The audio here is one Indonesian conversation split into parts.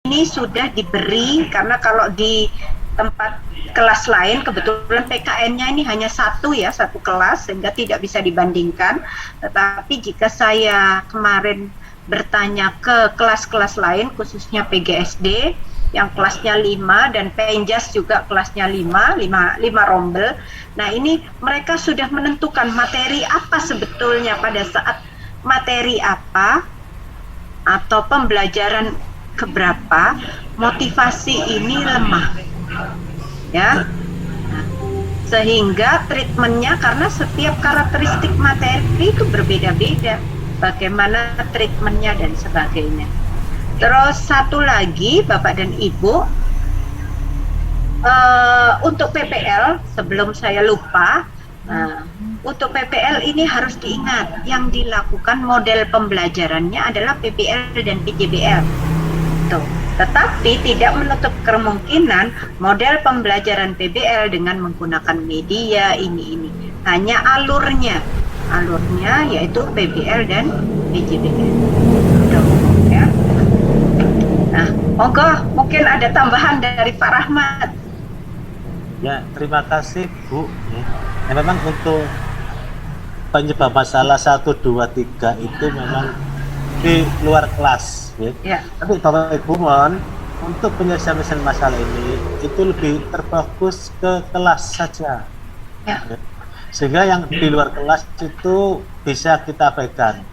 ini sudah diberi, karena kalau di tempat kelas lain kebetulan PKN-nya ini hanya satu ya, satu kelas, sehingga tidak bisa dibandingkan. Tetapi jika saya kemarin bertanya ke kelas-kelas lain, khususnya PGSD yang kelasnya 5 dan Penjas juga kelasnya 5 rombel. Nah, ini mereka sudah menentukan materi apa sebetulnya pada saat materi apa atau pembelajaran keberapa, motivasi ini lemah ya. Nah, sehingga treatmentnya, karena setiap karakteristik materi itu berbeda-beda, bagaimana treatmentnya dan sebagainya. Terus satu lagi Bapak dan Ibu, untuk PPL, sebelum saya lupa, untuk PPL ini harus diingat, yang dilakukan model pembelajarannya adalah PPL dan PJBL. Tuh. Tetapi tidak menutup kemungkinan model pembelajaran PBL dengan menggunakan media ini. Hanya alurnya yaitu PBL dan PJBL. Tuh, ya. Nah, monggo mungkin ada tambahan dari Pak Rahmat. Ya, terima kasih Bu. Ya, memang untuk penyebab masalah 1, 2, 3 itu memang di luar kelas ya. Tapi Bapak Ibu mohon untuk penyelesaian masalah ini itu lebih terfokus ke kelas saja ya. Sehingga yang di luar kelas itu bisa kita abaikan.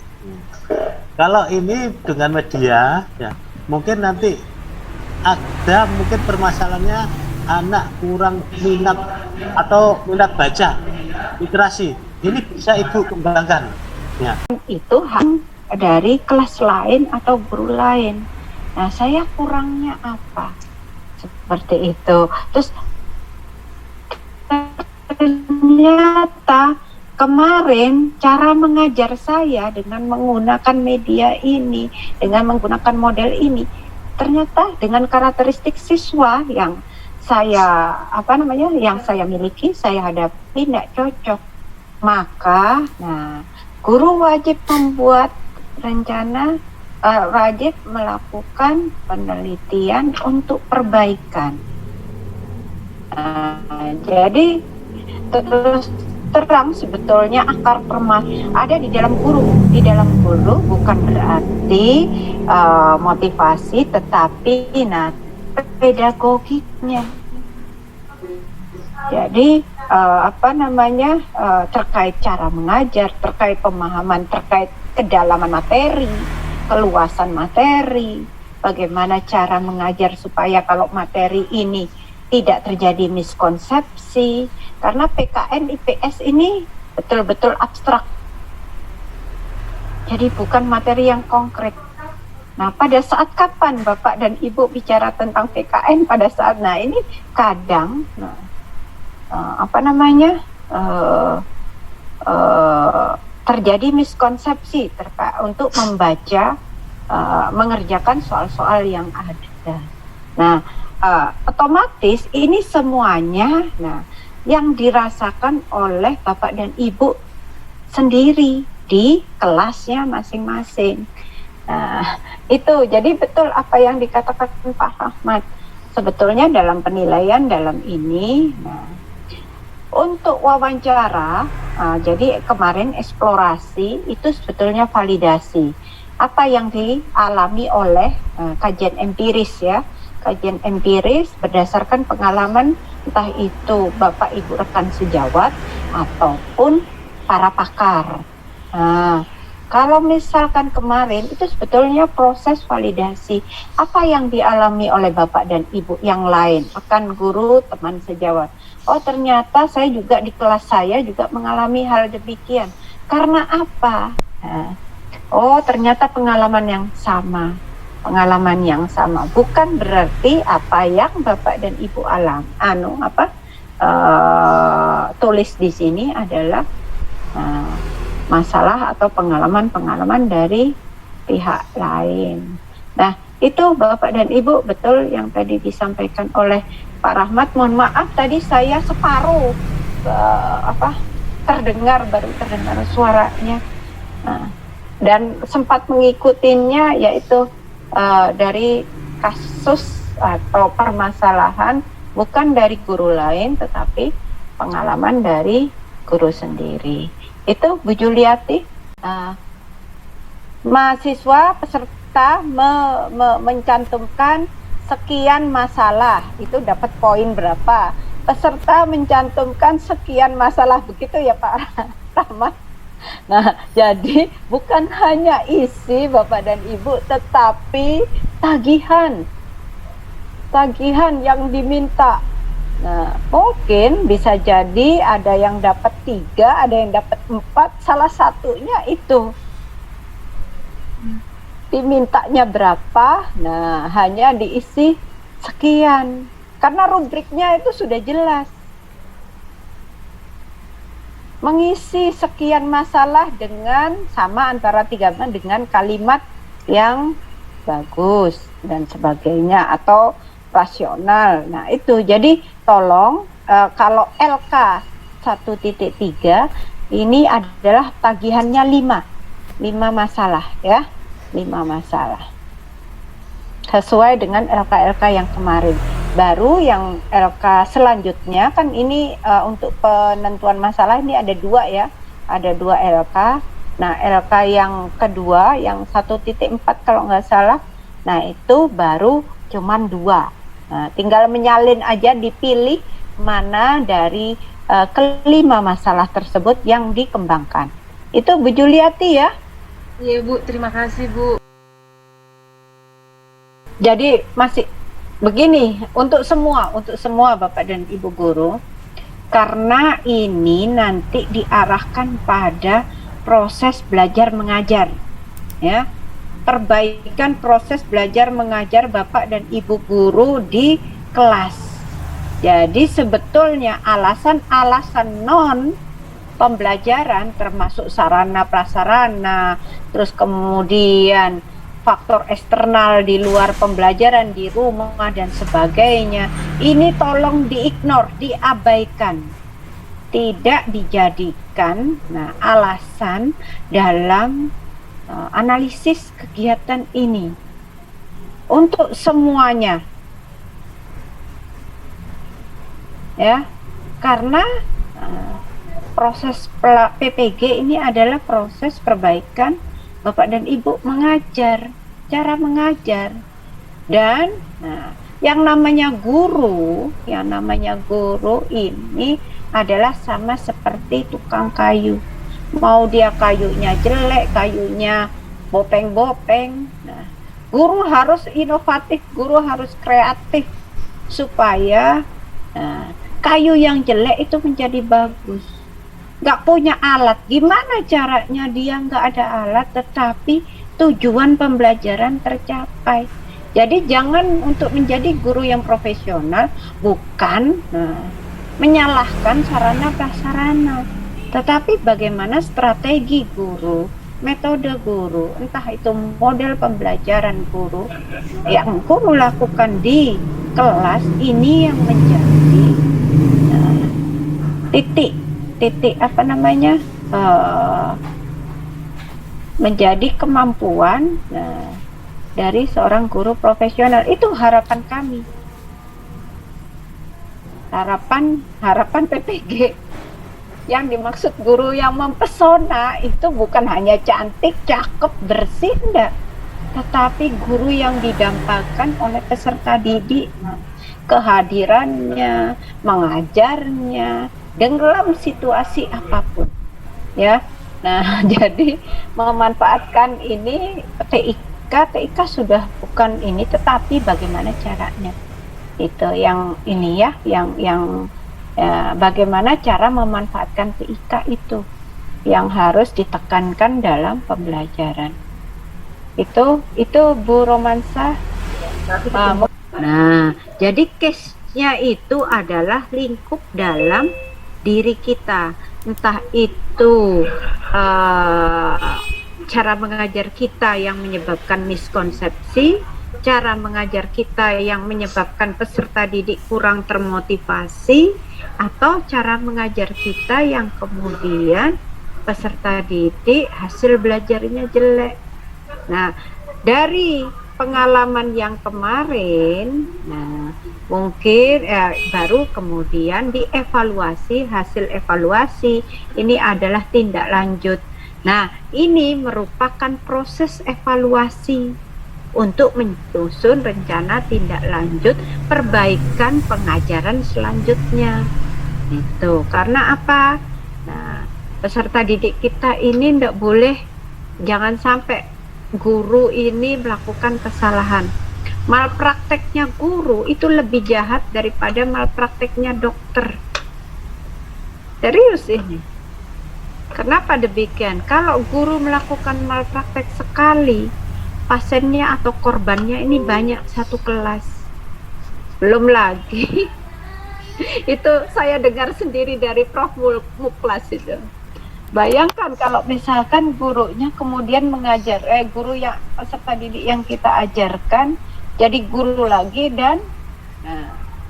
Kalau ini dengan media ya, mungkin nanti ada mungkin permasalahannya anak kurang minat atau minat baca, literasi. Ini bisa Ibu kembangkan ya. Itu dari kelas lain atau guru lain. Nah, saya kurangnya apa? Seperti itu. Terus ternyata kemarin cara mengajar saya dengan menggunakan media ini, dengan menggunakan model ini, ternyata dengan karakteristik siswa yang saya yang saya miliki, saya hadapi tidak cocok. Maka, guru wajib membuat rencana, wajib melakukan penelitian untuk perbaikan. Jadi terus terang sebetulnya akar permasalahan ada di dalam guru. Di dalam guru bukan berarti motivasi, tetapi pedagogiknya. Jadi terkait cara mengajar, terkait pemahaman, terkait kedalaman materi, keluasan materi, bagaimana cara mengajar supaya kalau materi ini tidak terjadi miskonsepsi, karena PKN IPS ini betul-betul abstrak, jadi bukan materi yang konkret. Nah, pada saat kapan Bapak dan Ibu bicara tentang PKN pada saat, ini kadang terjadi miskonsepsi untuk membaca, mengerjakan soal-soal yang ada. Nah, otomatis ini semuanya yang dirasakan oleh Bapak dan Ibu sendiri di kelasnya masing-masing. Itu jadi betul apa yang dikatakan Pak Rahmat. Sebetulnya dalam penilaian dalam ini, untuk wawancara, jadi kemarin eksplorasi itu sebetulnya validasi apa yang dialami oleh kajian empiris ya, kajian empiris berdasarkan pengalaman entah itu Bapak Ibu rekan sejawat ataupun para pakar. Kalau misalkan kemarin itu sebetulnya proses validasi apa yang dialami oleh Bapak dan Ibu yang lain, rekan guru, teman sejawat. Oh, ternyata saya juga di kelas saya juga mengalami hal demikian. Karena apa? Oh, ternyata pengalaman yang sama. Pengalaman yang sama. Bukan berarti apa yang Bapak dan Ibu tulis di sini adalah masalah atau pengalaman-pengalaman dari pihak lain. Nah, itu Bapak dan Ibu betul yang tadi disampaikan oleh Pak Rahmat. Mohon maaf tadi saya separuh baru terdengar suaranya. Dan sempat mengikutinya yaitu dari kasus atau permasalahan bukan dari guru lain, tetapi pengalaman dari guru sendiri. Itu Bu Juliati, mahasiswa peserta mencantumkan sekian masalah, itu dapat poin berapa? Peserta mencantumkan sekian masalah, begitu ya Pak Rahmat. Nah, jadi bukan hanya isi Bapak dan Ibu, tetapi tagihan yang diminta. Nah, mungkin bisa jadi ada yang dapat 3, ada yang dapat 4, salah satunya itu dimintanya berapa, nah hanya diisi sekian. Karena rubriknya itu sudah jelas. Mengisi sekian masalah dengan sama antara 3 dengan kalimat yang bagus dan sebagainya atau rasional. Nah, itu. Jadi tolong kalau LK 1.3 ini adalah tagihannya 5 masalah ya. 5 masalah. Sesuai dengan LK-LK yang kemarin. Baru yang LK selanjutnya kan ini untuk penentuan masalah ini ada 2 ya, ada 2 LK. Nah, LK yang kedua yang 1.4 kalau nggak salah, nah itu baru cuman 2. Nah, tinggal menyalin aja, dipilih mana dari kelima masalah tersebut yang dikembangkan. Itu Bu Juliati ya. Iya Bu, terima kasih Bu. Jadi masih begini untuk semua Bapak dan Ibu guru, karena ini nanti diarahkan pada proses belajar mengajar ya, perbaikan proses belajar mengajar Bapak dan Ibu guru di kelas. Jadi sebetulnya alasan-alasan non pembelajaran termasuk sarana prasarana, terus kemudian faktor eksternal di luar pembelajaran di rumah dan sebagainya, ini tolong diignore, diabaikan, tidak dijadikan alasan dalam analisis kegiatan ini untuk semuanya ya, karena proses PPG ini adalah proses perbaikan Bapak dan Ibu mengajar, cara mengajar. Dan yang namanya guru ini adalah sama seperti tukang kayu. Mau dia kayunya jelek, kayunya bopeng-bopeng. Nah, guru harus inovatif, guru harus kreatif supaya kayu yang jelek itu menjadi bagus. Nggak punya alat, gimana caranya dia nggak ada alat tetapi tujuan pembelajaran tercapai. Jadi jangan untuk menjadi guru yang profesional bukan menyalahkan sarana prasarana, tetapi bagaimana strategi guru, metode guru, entah itu model pembelajaran guru yang guru lakukan di kelas ini yang menjadi titik menjadi kemampuan dari seorang guru profesional. Itu harapan kami, harapan PPG. Yang dimaksud guru yang mempesona itu bukan hanya cantik, cakep, bersih, enggak, tetapi guru yang didampakkan oleh peserta didik, kehadirannya, mengajarnya dalam situasi apapun ya. Nah, jadi memanfaatkan ini TIK sudah bukan ini, tetapi bagaimana caranya itu yang ini ya, yang bagaimana cara memanfaatkan TIK itu yang harus ditekankan dalam pembelajaran. Itu Bu Romansa. Nah, jadi case-nya itu adalah lingkup dalam diri kita, entah itu cara mengajar kita yang menyebabkan miskonsepsi, cara mengajar kita yang menyebabkan peserta didik kurang termotivasi, atau cara mengajar kita yang kemudian peserta didik hasil belajarnya jelek. Nah, dari pengalaman yang kemarin, nah mungkin baru kemudian dievaluasi, hasil evaluasi ini adalah tindak lanjut. Nah, ini merupakan proses evaluasi untuk menyusun rencana tindak lanjut perbaikan pengajaran selanjutnya. Itu karena apa? Nah, peserta didik kita ini tidak boleh, jangan sampai guru ini melakukan kesalahan. Malprakteknya guru itu lebih jahat daripada malprakteknya dokter. Serius ini. Kenapa demikian? Kalau guru melakukan malpraktek sekali, pasiennya atau korbannya ini banyak satu kelas. Belum lagi, itu saya dengar sendiri dari Prof. Muklas itu. Bayangkan kalau misalkan gurunya kemudian mengajar, guru yang peserta didik yang kita ajarkan jadi guru lagi dan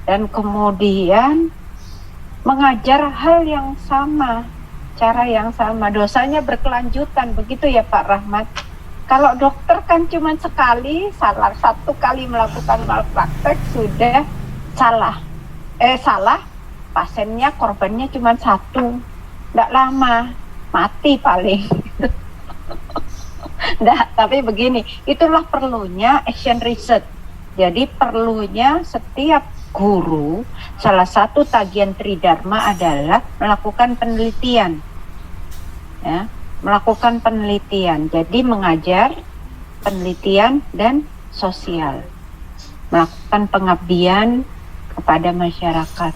kemudian mengajar hal yang sama, cara yang sama, dosanya berkelanjutan, begitu ya Pak Rahmat. Kalau dokter kan cuma sekali salah, satu kali melakukan malpraktek sudah salah, pasiennya, korbannya cuma satu, tidak lama, mati paling. Nah, tapi begini, itulah perlunya action research. Jadi perlunya setiap guru, salah satu tagihan Tridharma adalah melakukan penelitian, ya, melakukan penelitian. Jadi mengajar, penelitian dan sosial, melakukan pengabdian kepada masyarakat.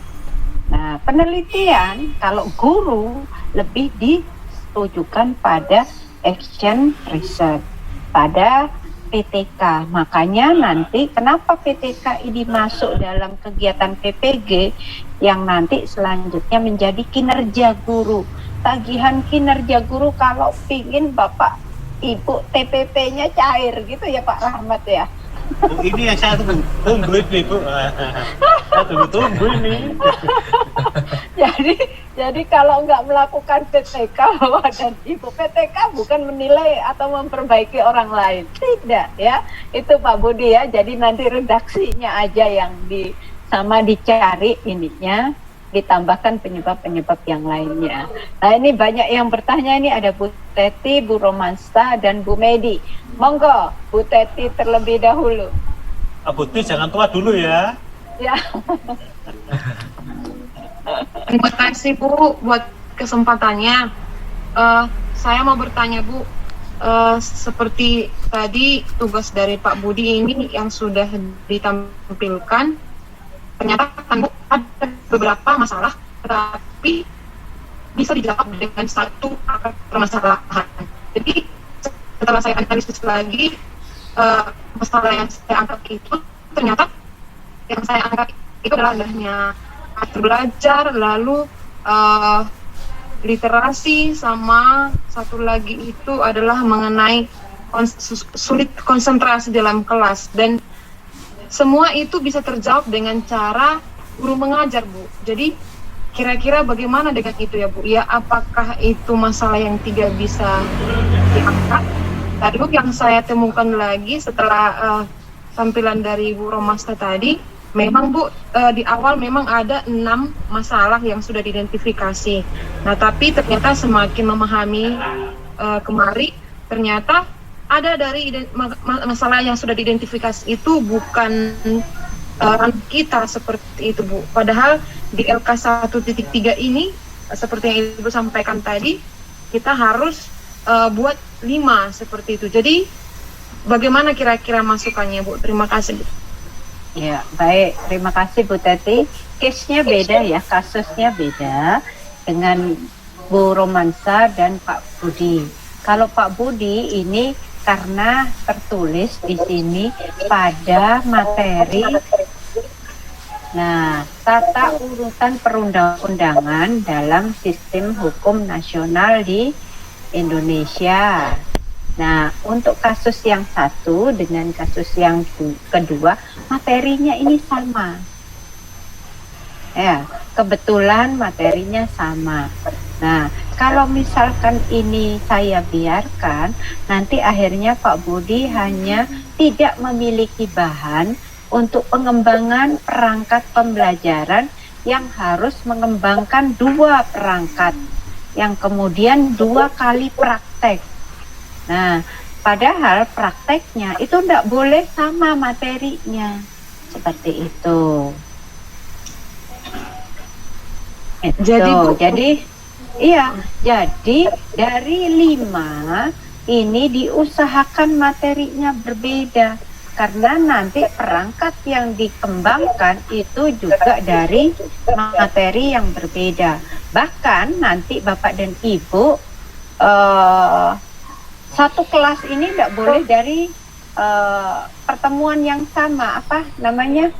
Nah, penelitian kalau guru lebih ditujukan pada action research, pada PTK. Makanya nanti kenapa PTK ini masuk dalam kegiatan PPG yang nanti selanjutnya menjadi kinerja guru. Tagihan kinerja guru kalau pingin Bapak Ibu TPP-nya cair gitu ya Pak Rahmat ya. Bu, ini yang saya tunggu ini Bu. Saya tunggu ini. Jadi kalau nggak melakukan PTK Bapak dan Ibu, PTK bukan menilai atau memperbaiki orang lain, tidak ya. Itu Pak Budi ya. Jadi nanti redaksinya aja yang sama dicari ininya, ditambahkan penyebab-penyebab yang lainnya. Nah, ini banyak yang bertanya, ini ada Bu Teti, Bu Romansta, dan Bu Medi. Monggo, Bu Teti terlebih dahulu. Bu Teti jangan tua dulu ya. Ya. Terima kasih Bu buat kesempatannya. Saya mau bertanya Bu, seperti tadi tugas dari Pak Budi ini yang sudah ditampilkan, ternyata kan Bu ada beberapa masalah, tapi bisa dijawab dengan satu permasalahan. Jadi setelah saya analisis lagi masalah yang saya angkat itu, ternyata yang saya angkat itu adalah adanya belajar, lalu literasi, sama satu lagi itu adalah mengenai sulit konsentrasi dalam kelas, dan semua itu bisa terjawab dengan cara guru mengajar Bu. Jadi kira-kira bagaimana dengan itu ya Bu? Ya, apakah itu masalah yang tidak bisa diangkat? Lalu yang saya temukan lagi setelah tampilan dari Bu Romasta tadi, memang Bu, di awal memang ada 6 masalah yang sudah diidentifikasi. Nah, tapi ternyata semakin memahami kemari, ternyata ada dari masalah yang sudah diidentifikasi itu bukan kita seperti itu Bu. Padahal di LK 1.3 ini, seperti yang Ibu sampaikan tadi, kita harus buat 5 seperti itu. Jadi bagaimana kira-kira masukannya Bu? Terima kasih Bu. Ya, baik. Terima kasih Bu Teti. Case-nya beda ya, kasusnya beda dengan Bu Romansa dan Pak Budi. Kalau Pak Budi ini karena tertulis di sini pada materi, nah, tata urutan perundang-undangan dalam sistem hukum nasional di Indonesia. Nah, untuk kasus yang satu dengan kasus yang kedua, materinya ini sama. Ya, kebetulan materinya sama. Nah, kalau misalkan ini saya biarkan, nanti akhirnya Pak Budi hanya tidak memiliki bahan untuk pengembangan perangkat pembelajaran yang harus mengembangkan 2 perangkat, yang kemudian 2 kali praktek. Nah, padahal prakteknya itu tidak boleh sama materinya, seperti itu. Jadi iya, jadi dari 5 ini diusahakan materinya berbeda, karena nanti perangkat yang dikembangkan itu juga dari materi yang berbeda. Bahkan nanti Bapak dan Ibu satu kelas ini tidak boleh dari pertemuan yang sama, apa namanya,